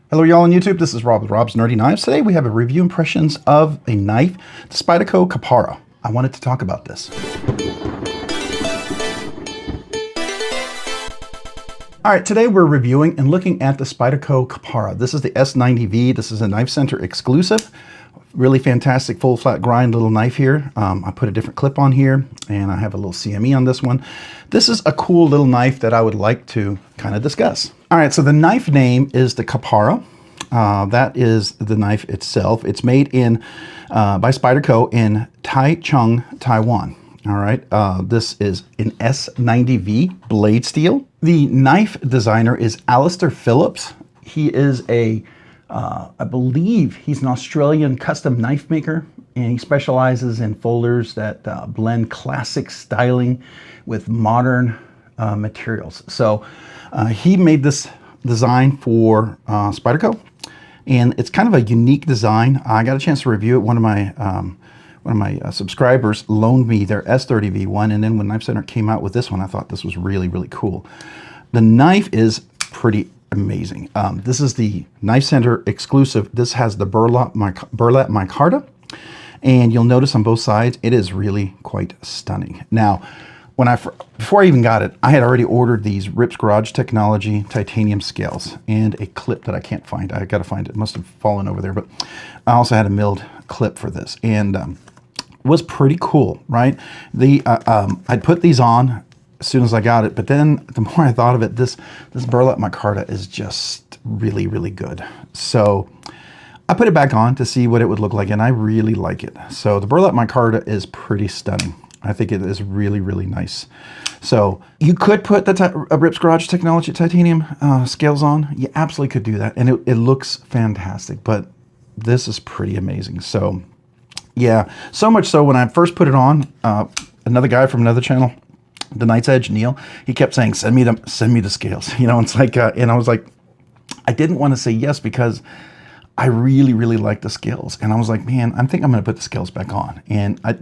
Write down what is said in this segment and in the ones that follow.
Hello y'all on YouTube, this is Rob with Rob's Nerdy Knives. Today we have a review impressions of a knife, the Spyderco Kapara. I wanted to talk about this. Alright, today we're reviewing and looking at the Spyderco Kapara. This is the S90V, this is a Knife Center exclusive. Really fantastic full flat grind little knife here. I put a different clip on here and I have a little CME on this one. This is a cool little knife that I would like to kind of discuss. All right, so the knife name is the Kapara. That is the knife itself. It's made in by Spyderco in Taichung, Taiwan. All right, this is an S90V blade steel. The knife designer is Alistair Phillips. He is a I believe he's an Australian custom knife maker, and he specializes in folders that blend classic styling with modern materials. So he made this design for Spyderco, and it's kind of a unique design. I got a chance to review it. One of my subscribers loaned me their S30V one, and then when Knife Center came out with this one, I thought this was really, really cool. The knife is pretty amazing. This is the Knife Center exclusive. This has the Burlap Micarta, and you'll notice on both sides it is really quite stunning. Now, before I even got it, I had already ordered these Rips Garage Technology titanium scales and a clip that I can't find. I got to find it. It must have fallen over there, but I also had a milled clip for this, and it was pretty cool, right? I'd put these on as soon as I got it, but then the more I thought of it, this Burlap Micarta is just really, really good. So I put it back on to see what it would look like, and I really like it. So the Burlap Micarta is pretty stunning. I think it is really, really nice. So you could put the Rips Garage Technology titanium scales on. You absolutely could do that, and it looks fantastic, but this is pretty amazing. So yeah, so much so when I first put it on, another guy from another channel, the Knight's Edge, Neil, he kept saying, send me the scales. You know, it's like, and I was like, I didn't want to say yes because I really, really like the scales. And I was like, man, I think I'm going to put the scales back on. And I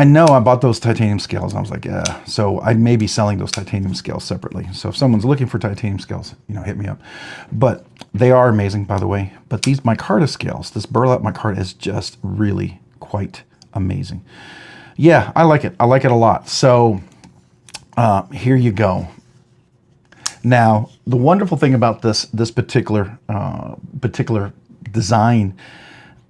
know I bought those titanium scales. I was like, yeah. So I may be selling those titanium scales separately. So if someone's looking for titanium scales, hit me up. But they are amazing, by the way. But these Micarta scales, this Burlap Micarta is just really quite amazing. Yeah, I like it. I like it a lot. So here you go. Now, the wonderful thing about this particular design,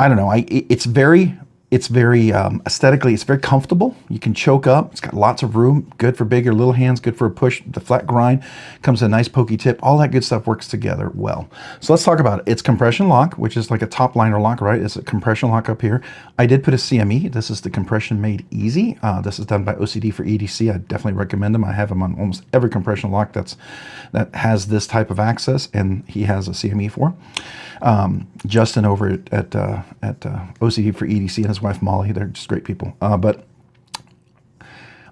I don't know, it's very aesthetically, it's very comfortable. You can choke up. It's got lots of room. Good for big or little hands. Good for a push. The flat grind comes with a nice pokey tip. All that good stuff works together well. So let's talk about it. It's compression lock, which is like a top liner lock, right? It's a compression lock up here. I did put a CME. This is the Compression Made Easy. This is done by OCD for EDC. I definitely recommend them. I have them on almost every compression lock that has this type of access, and he has a CME for. Justin over at OCD for EDC and his wife Molly, they're just great people. But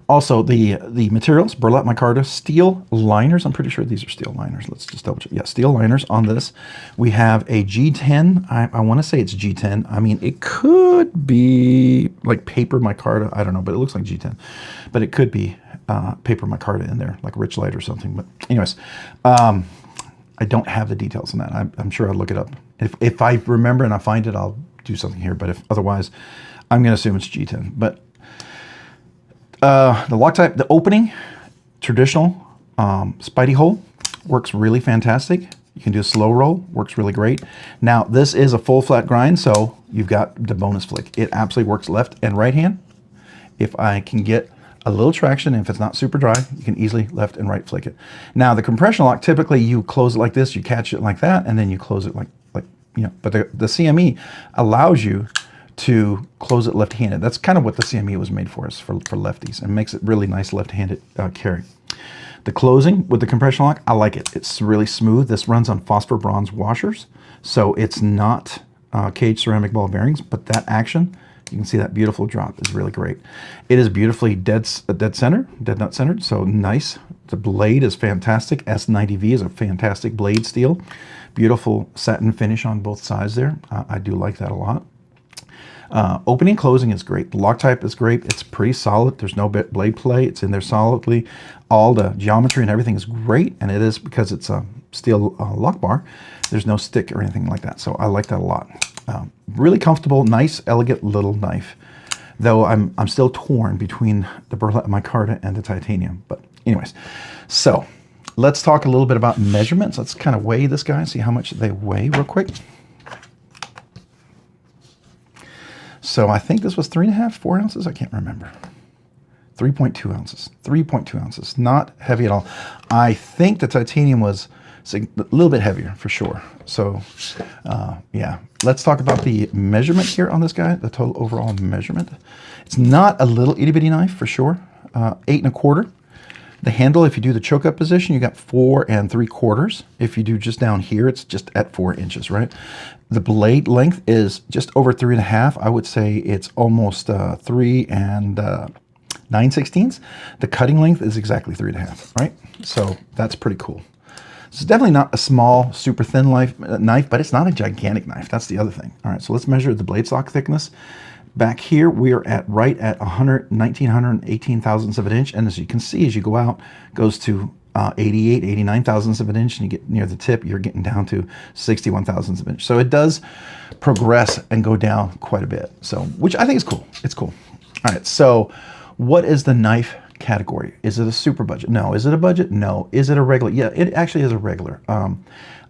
also the materials, Burlap Micarta, steel liners. I'm pretty sure these are steel liners. Let's just double check. Yeah, steel liners on this. We have a G10. I want to say it's G10. I mean, it could be like paper micarta. I don't know, but it looks like G10. But it could be paper micarta in there, like Richlight or something. But anyways, I don't have the details on that. I'm sure I'll look it up. If I remember and I find it, I'll do something here. But if otherwise, I'm going to assume it's G10. But the lock type, the opening, traditional Spidey hole, works really fantastic. You can do a slow roll, works really great. Now, this is a full flat grind, so you've got the bonus flick. It absolutely works left and right hand. If I can get a little traction, and if it's not super dry, you can easily left and right flick it. Now, the compression lock, typically you close it like this, you catch it like that, and then you close it like but the CME allows you to close it left-handed. That's kind of what the CME was made for, is for lefties, and makes it really nice left-handed carry. The closing with the compression lock, I like it. It's really smooth. This runs on phosphor bronze washers, so it's not caged ceramic ball bearings, but that action, you can see that beautiful drop is really great. It is beautifully dead nut centered, so nice. The blade is fantastic. S90V is a fantastic blade steel. Beautiful satin finish on both sides there. I do like that a lot. Opening and closing is great. The lock type is great. It's pretty solid. There's no blade play. It's in there solidly. All the geometry and everything is great, and it is because it's a steel lock bar. There's no stick or anything like that, so I like that a lot. Really comfortable, nice, elegant little knife. Though I'm still torn between the Burlap Micarta and the titanium. But anyways, so let's talk a little bit about measurements. Let's kind of weigh this guy and see how much they weigh real quick. So I think this was 3.5, 4 ounces. I can't remember. 3.2 ounces. 3.2 ounces. Not heavy at all. I think the titanium was a little bit heavier for sure. So yeah, let's talk about the measurement here on this guy, the total overall measurement. It's not a little itty bitty knife for sure. 8 1/4. The handle, if you do the choke up position, you got 4 3/4. If you do just down here, it's just at 4 inches, right? The blade length is just over 3.5. I would say it's almost 3 9/16. The cutting length is exactly 3.5, right? So that's pretty cool. It's definitely not a small, super thin knife, but it's not a gigantic knife. That's the other thing. All right, so let's measure the blade stock thickness. Back here, we are at right at 1918 thousandths of an inch. And as you can see, as you go out, it goes to 88, 89 thousandths of an inch. And you get near the tip, you're getting down to 61 thousandths of an inch. So it does progress and go down quite a bit. So, which I think is cool. It's cool. All right, so what is the knife category? Is it a super budget? No. Is it a budget? No. Is it a regular? Yeah, it actually is a regular.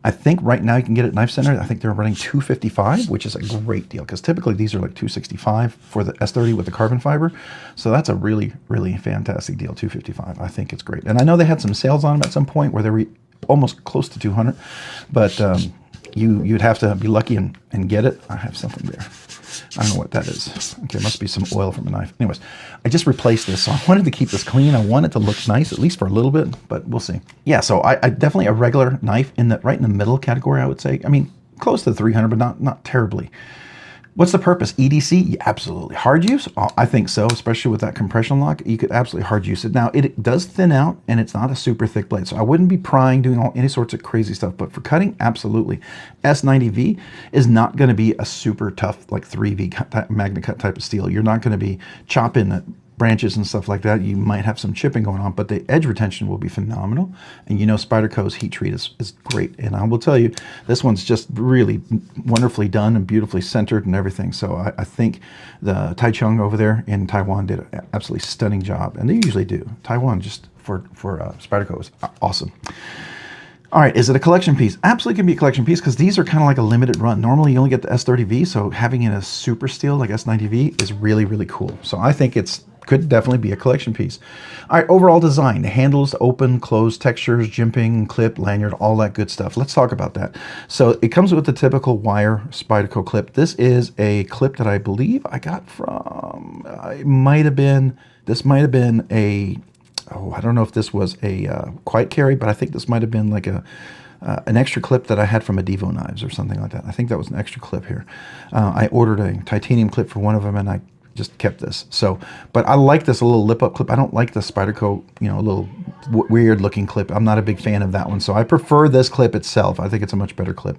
I think right now you can get it at Knife Center. I think they're running $255, which is a great deal because typically these are like $265 for the S30 with the carbon fiber. So that's a really, really fantastic deal, $255. I think it's great. And I know they had some sales on them at some point where they were almost close to 200, but you'd have to be lucky and get it. I have something there. I don't know what that is. Okay, it must be some oil from a knife. Anyways, I just replaced this, so I wanted to keep this clean. I want it to look nice, at least for a little bit, but we'll see. Yeah, so I definitely a regular knife right in the middle category, I would say. I mean, close to 300, but not terribly. What's the purpose? EDC? Yeah, absolutely. Hard use? I think so, especially with that compression lock. You could absolutely hard use it. Now, it does thin out, and it's not a super thick blade, so I wouldn't be prying, doing any sorts of crazy stuff, but for cutting, absolutely. S90V is not going to be a super tough, like 3V magnet cut type of steel. You're not going to be chopping branches and stuff like that. You might have some chipping going on, but the edge retention will be phenomenal. And you know Spyderco's heat treat is great. And I will tell you, this one's just really wonderfully done and beautifully centered and everything. So I think the Taichung over there in Taiwan did an absolutely stunning job. And they usually do. Taiwan just for Spyderco is awesome. All right, is it a collection piece? Absolutely can be a collection piece because these are kind of like a limited run. Normally you only get the S30V, so having it as super steel like S90V is really, really cool. So I think could definitely be a collection piece. All right, overall design, the handles, open, close, textures, jimping, clip, lanyard, all that good stuff. Let's talk about that. So it comes with the typical wire Spyderco clip. This is a clip that I believe I got from, this might have been a, I don't know if this was a quiet carry, but I think this might have been like an extra clip that I had from a Divo Knives or something like that. I think that was an extra clip here. I ordered a titanium clip for one of them, and I just kept this. So, but I like this little lip up clip. I don't like the Spyderco, little weird looking clip. I'm not a big fan of that one. So I prefer this clip itself. I think it's a much better clip.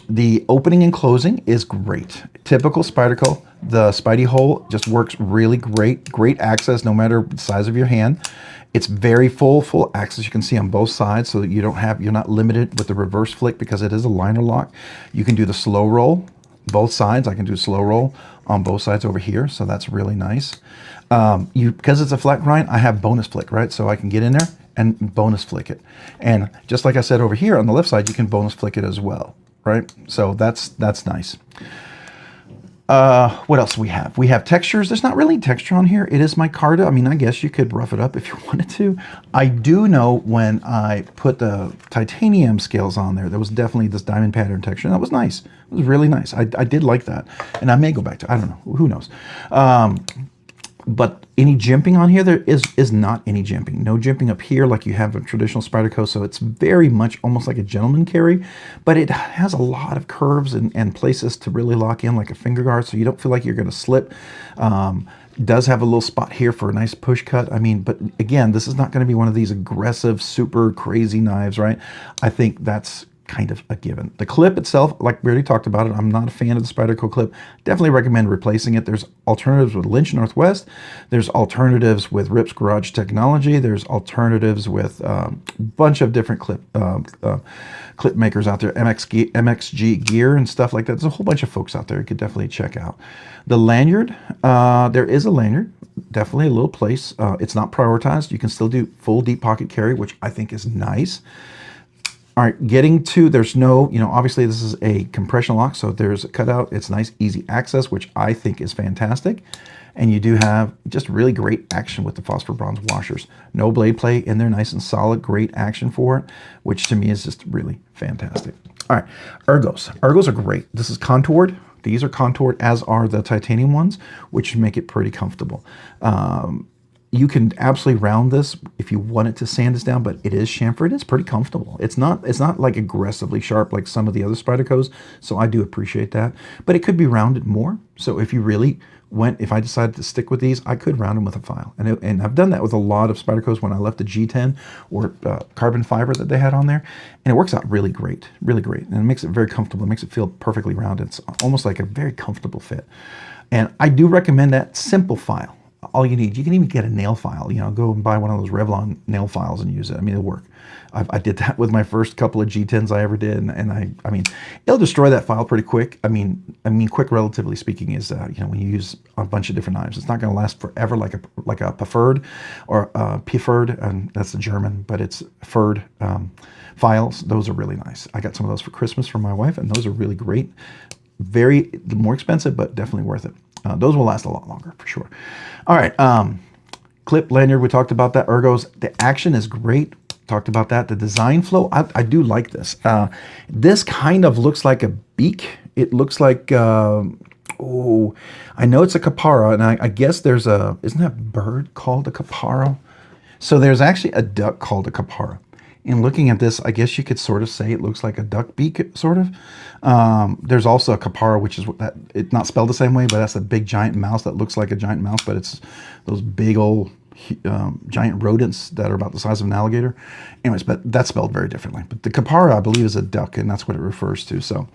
The opening and closing is great. Typical Spyderco. The Spidey hole just works really great. Great access no matter the size of your hand. It's very full access. You can see on both sides, so that you're not limited with the reverse flick because it is a liner lock. You can do the slow roll, both sides. I can do slow roll on both sides over here, so that's really nice. Because it's a flat grind, I have bonus flick, right? So I can get in there and bonus flick it. And just like I said over here on the left side, you can bonus flick it as well, right? So that's nice. What else we have? We have textures. There's not really texture on here. It is micarta. I mean, I guess you could rough it up if you wanted to. I do know when I put the titanium scales on there was definitely this diamond pattern texture. And that was nice. It was really nice. I did like that. And I may go back to, I don't know, who knows. But any jimping on here, there is not any jimping. No jimping up here like you have a traditional Spyderco, so it's very much almost like a gentleman carry, but it has a lot of curves and places to really lock in like a finger guard, so you don't feel like you're going to slip. It does have a little spot here for a nice push cut. I mean, but again, this is not going to be one of these aggressive, super crazy knives, right? I think that's kind of a given. The clip itself, like we already talked about it, I'm not a fan of the Spyderco clip. Definitely recommend replacing it. There's alternatives with Lynch Northwest. There's alternatives with Rips Garage Technology. There's alternatives with a bunch of different clip makers out there, MXG Gear and stuff like that. There's a whole bunch of folks out there you could definitely check out. The lanyard, there is a lanyard. Definitely a little place. It's not prioritized. You can still do full deep pocket carry, which I think is nice. All right, getting to, there's no, obviously this is a compression lock, so there's a cutout. It's nice, easy access, which I think is fantastic. And you do have just really great action with the phosphor bronze washers. No blade play in there, nice and solid, great action for it, which to me is just really fantastic. All right, ergos. Ergos are great. This is contoured. These are contoured, as are the titanium ones, which make it pretty comfortable. You can absolutely round this if you wanted to sand this down, but it is chamfered. It's pretty comfortable. It's not like aggressively sharp like some of the other Spydercos, so I do appreciate that. But it could be rounded more. So if you really if I decided to stick with these, I could round them with a file. And I've done that with a lot of Spydercos when I left the G10 or carbon fiber that they had on there. And it works out really great, really great. And it makes it very comfortable. It makes it feel perfectly rounded. It's almost like a very comfortable fit. And I do recommend that simple file. All you need, you can even get a nail file, go and buy one of those Revlon nail files and use it. I mean, it'll work. I did that with my first couple of G10s I ever did, and I mean, it'll destroy that file pretty quick. I mean, quick, relatively speaking, is when you use a bunch of different knives, it's not going to last forever like a preferred or preferred, and that's the German, but it's preferred files. Those are really nice. I got some of those for Christmas from my wife, and those are really great. Very more expensive, but definitely worth it. Those will last a lot longer for sure. All right, clip lanyard, we talked about that. Ergos, the action is great. Talked about that. The design flow, I do like this. This kind of looks like a beak. It looks like, I know it's a Kapara, and I guess there's isn't that bird called a Kapara? So there's actually a duck called a Kapara. And looking at this, I guess you could sort of say it looks like a duck beak, sort of. There's also a Kapara, which is that it's not spelled the same way, but that's a big giant mouse that looks like a giant mouse, but it's those big old giant rodents that are about the size of an alligator. Anyways, but that's spelled very differently. But the Kapara, I believe, is a duck, and that's what it refers to. So,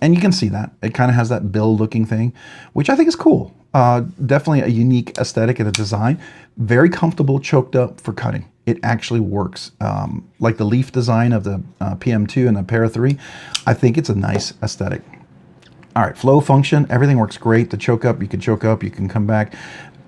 and you can see that. It kind of has that bill-looking thing, which I think is cool. Definitely a unique aesthetic and a design. Very comfortable, choked up for cutting. It actually works. Like the leaf design of the PM2 and the Para 3, I think it's a nice aesthetic. All right, flow function, everything works great. The choke up, you can come back.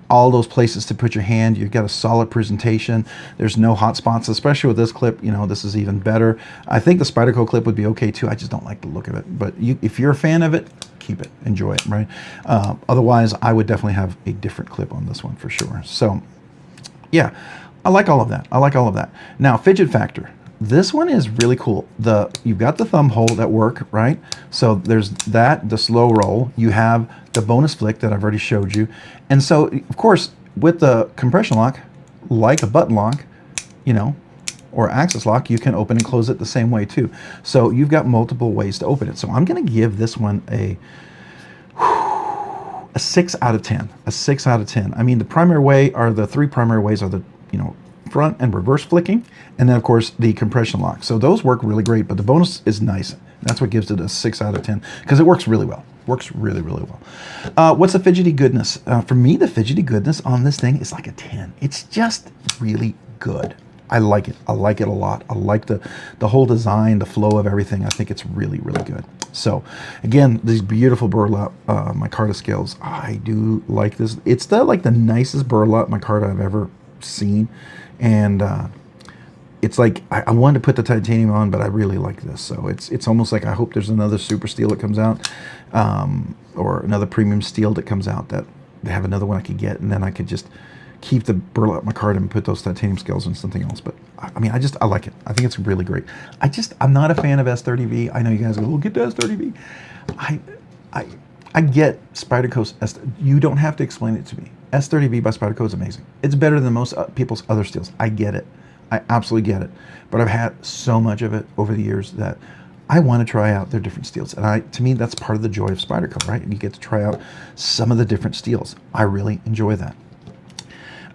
All those places to put your hand, you've got a solid presentation. There's no hot spots, especially with this clip. This is even better. I think the Spyderco clip would be okay too. I just don't like the look of it. But if you're a fan of it, keep it, enjoy it, right? Otherwise, I would definitely have a different clip on this one for sure. So, yeah, I like all of that. I like all of that. Now, fidget factor. This one is really cool. You've got the thumb hole at work, right? So there's that, the slow roll. You have the bonus flick that I've already showed you. And so, of course, with the compression lock, like a button lock, or axis lock, you can open and close it the same way too. So you've got multiple ways to open it. So I'm going to give this one a 6 out of 10. A 6 out of 10. I mean, the three primary ways are the, front and reverse flicking, and then of course the compression lock. So those work really great, but the bonus is nice. That's what gives it a 6 out of 10, because it works really well. Works really, really well. What's the fidgety goodness? For me, the fidgety goodness on this thing is like a 10. It's just really good. I like it. I like it a lot. I like the whole design, the flow of everything. I think it's really, really good. So again, these beautiful burlap micarta scales. I do like this. It's the nicest burlap micarta I've ever seen. And it's like I wanted to put the titanium on, but I really like this. So it's almost like I hope there's another super steel that comes out, or another premium steel that comes out, that they have another one I could get, and then I could just keep the burlap micarta and put those titanium scales on something else. But I mean, I like it. I think it's really great. I'm not a fan of S30V. I know you guys go, well, get the S30V. I get Spyderco's you don't have to explain it to me. S30V by Spyderco is amazing. It's better than most people's other steels. I get it. I absolutely get it. But I've had so much of it over the years that I want to try out their different steels. And to me, that's part of the joy of Spyderco, right? You get to try out some of the different steels. I really enjoy that.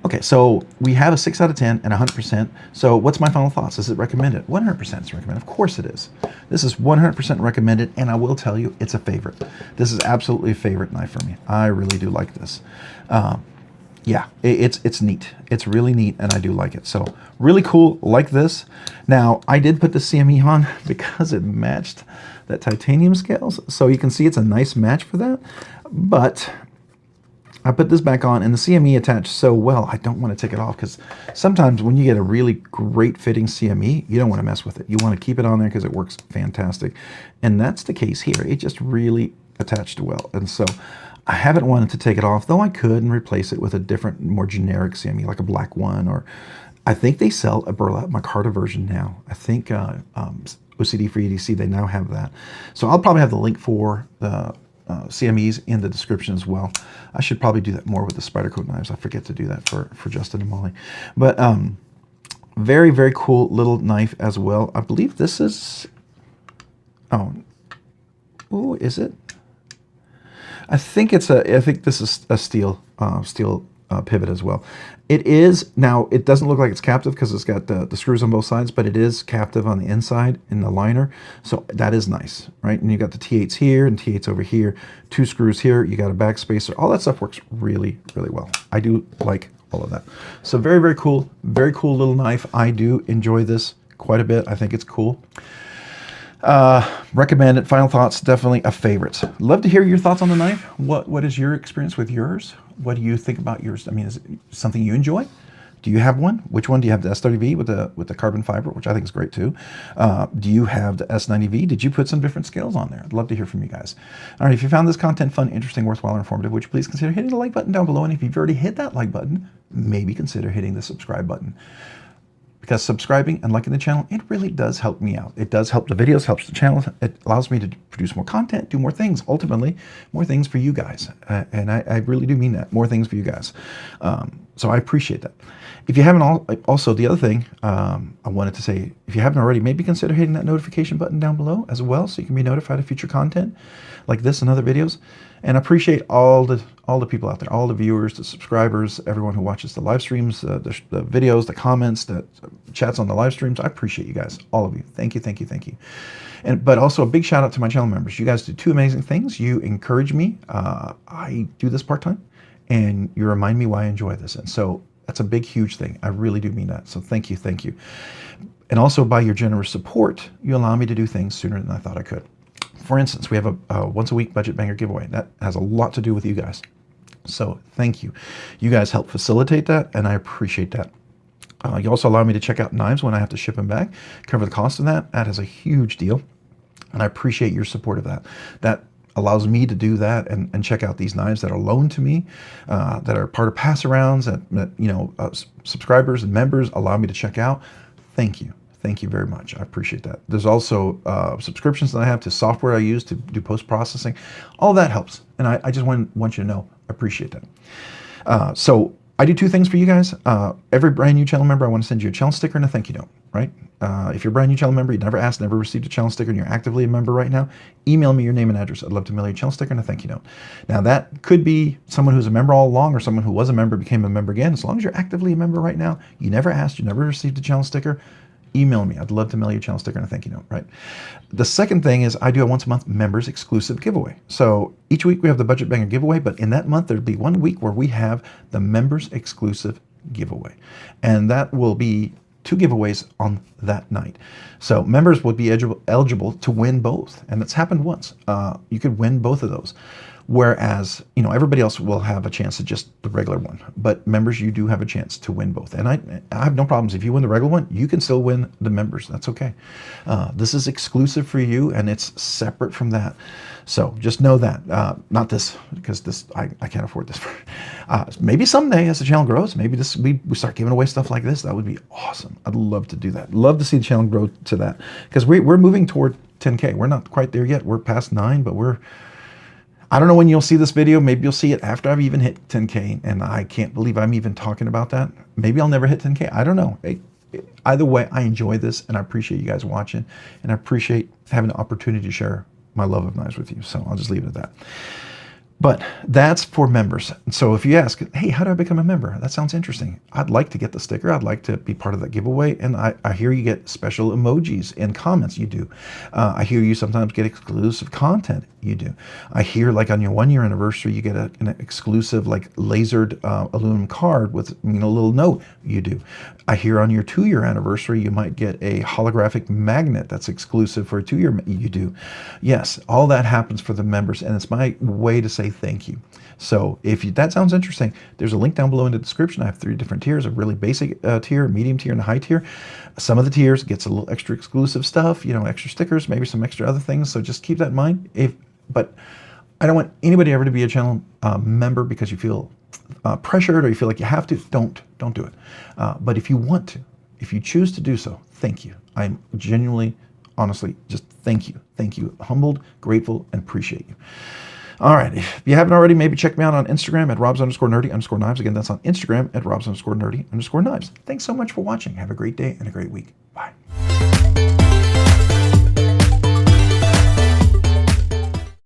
Okay, so we have a 6 out of 10 and 100%. So what's my final thoughts? Is it recommended? 100% is recommended. Of course it is. This is 100% recommended, and I will tell you, it's a favorite. This is absolutely a favorite knife for me. I really do like this. Yeah, it's neat. It's really neat, and I do like it. So really cool, like this. Now, I did put the CME on because it matched that titanium scales. So you can see it's a nice match for that. But I put this back on, and the CME attached so well, I don't want to take it off, because sometimes when you get a really great fitting CME, you don't want to mess with it. You want to keep it on there because it works fantastic. And that's the case here. It just really attached well. And so I haven't wanted to take it off, though I could and replace it with a different, more generic CME, like a black one, or I think they sell a Burlap Micarta version now. I think OCD for EDC, they now have that. So I'll probably have the link for the CMEs in the description as well. I should probably do that more with the Spyderco knives. I forget to do that for Justin and Molly. But very, very cool little knife as well. I believe this is, oh, is it? I think this is a steel pivot as well. It is, now it doesn't look like it's captive because it's got the screws on both sides, but it is captive on the inside in the liner. So that is nice, right? And you got the T8s here and T8s over here, 2 screws here. You got a back spacer. All that stuff works really, really well. I do like all of that. So very, very cool little knife. I do enjoy this quite a bit. I think it's cool. Recommend it. Final thoughts, definitely a favorite. Love to hear your thoughts on the knife. What is your experience with yours? What do you think about yours? I mean, is it something you enjoy? Do you have one? Which one do you have? The S30V with the carbon fiber, which I think is great too. Do you have the S90V? Did you put some different scales on there? I'd love to hear from you guys. All right, if you found this content fun, interesting, worthwhile, or informative, would you please consider hitting the like button down below? And if you've already hit that like button, maybe consider hitting the subscribe button. Because subscribing and liking the channel, it really does help me out. It does help the videos, helps the channel. It allows me to produce more content, do more things. Ultimately, more things for you guys. And I really do mean that. More things for you guys. So I appreciate that. If you haven't, also the other thing I wanted to say, if you haven't already, maybe consider hitting that notification button down below as well, so you can be notified of future content like this and other videos. And I appreciate all the people out there, all the viewers, the subscribers, everyone who watches the live streams, the videos, the comments, the chats on the live streams. I appreciate you guys, all of you. Thank you, thank you, thank you. But also a big shout out to my channel members. You guys do 2 amazing things. You encourage me. I do this part-time, and you remind me why I enjoy this. And so that's a big, huge thing. I really do mean that. So thank you, thank you. And also by your generous support, you allow me to do things sooner than I thought I could. For instance, we have a once a week budget banger giveaway. That has a lot to do with you guys. So thank you. You guys help facilitate that, and I appreciate that. You also allow me to check out knives when I have to ship them back, cover the cost of that. That is a huge deal, and I appreciate your support of that. That allows me to do that and check out these knives that are loaned to me, that are part of pass-arounds, that subscribers and members allow me to check out. Thank you. Thank you very much. I appreciate that. There's also subscriptions that I have to software I use to do post-processing. All that helps, and I just want you to know I appreciate that. So I do 2 things for you guys. Every brand new channel member, I want to send you a channel sticker and a thank you note, right? If you're a brand new channel member, you never asked, never received a channel sticker, and you're actively a member right now, email me your name and address. I'd love to mail you a channel sticker and a thank you note. Now that could be someone who's a member all along, or someone who was a member, became a member again. As long as you're actively a member right now, you never asked, you never received a channel sticker, email me. I'd love to mail you a channel sticker and a thank you note, right? The second thing is I do a once a month members exclusive giveaway. So each week we have the budget banger giveaway, but in that month there'll be 1 week where we have the members exclusive giveaway. And that will be 2 giveaways on that night. So members would be eligible to win both. And it's happened once. You could win both of those. Whereas, everybody else will have a chance at just the regular one. But members, you do have a chance to win both. And I have no problems. If you win the regular one, you can still win the members. That's okay. This is exclusive for you, and it's separate from that. So just know that. Not this, because this I can't afford this. Maybe someday as the channel grows, maybe we start giving away stuff like this. That would be awesome. I'd love to do that. Love to see the channel grow to that. Because we're moving toward 10K. We're not quite there yet. We're past 9, but I don't know when you'll see this video. Maybe you'll see it after I've even hit 10K, and I can't believe I'm even talking about that. Maybe I'll never hit 10K. I don't know. Either way, I enjoy this, and I appreciate you guys watching, and I appreciate having the opportunity to share my love of knives with you. So I'll just leave it at that. But that's for members. So if you ask, hey, how do I become a member? That sounds interesting. I'd like to get the sticker. I'd like to be part of that giveaway. And I hear you get special emojis and comments. You do. I hear you sometimes get exclusive content. You do. I hear like on your 1-year anniversary, you get an exclusive like lasered aluminum card with a little note. You do. I hear on your 2-year anniversary, you might get a holographic magnet that's exclusive for a 2-year. You do. Yes, all that happens for the members, and it's my way to say thank you. So if that sounds interesting, there's a link down below in the description. I have 3 different tiers: a really basic tier, a medium tier, and a high tier. Some of the tiers gets a little extra exclusive stuff, extra stickers, maybe some extra other things. So just keep that in mind. But I don't want anybody ever to be a channel member because you feel pressured or you feel like you have to. Don't do it. But if you want to, if you choose to do so, thank you. I'm genuinely, honestly, just thank you. Thank you. Humbled, grateful, and appreciate you. All right. If you haven't already, maybe check me out on Instagram at Robs_nerdy_knives. Again, that's on Instagram at Robs_nerdy_knives. Thanks so much for watching. Have a great day and a great week. Bye.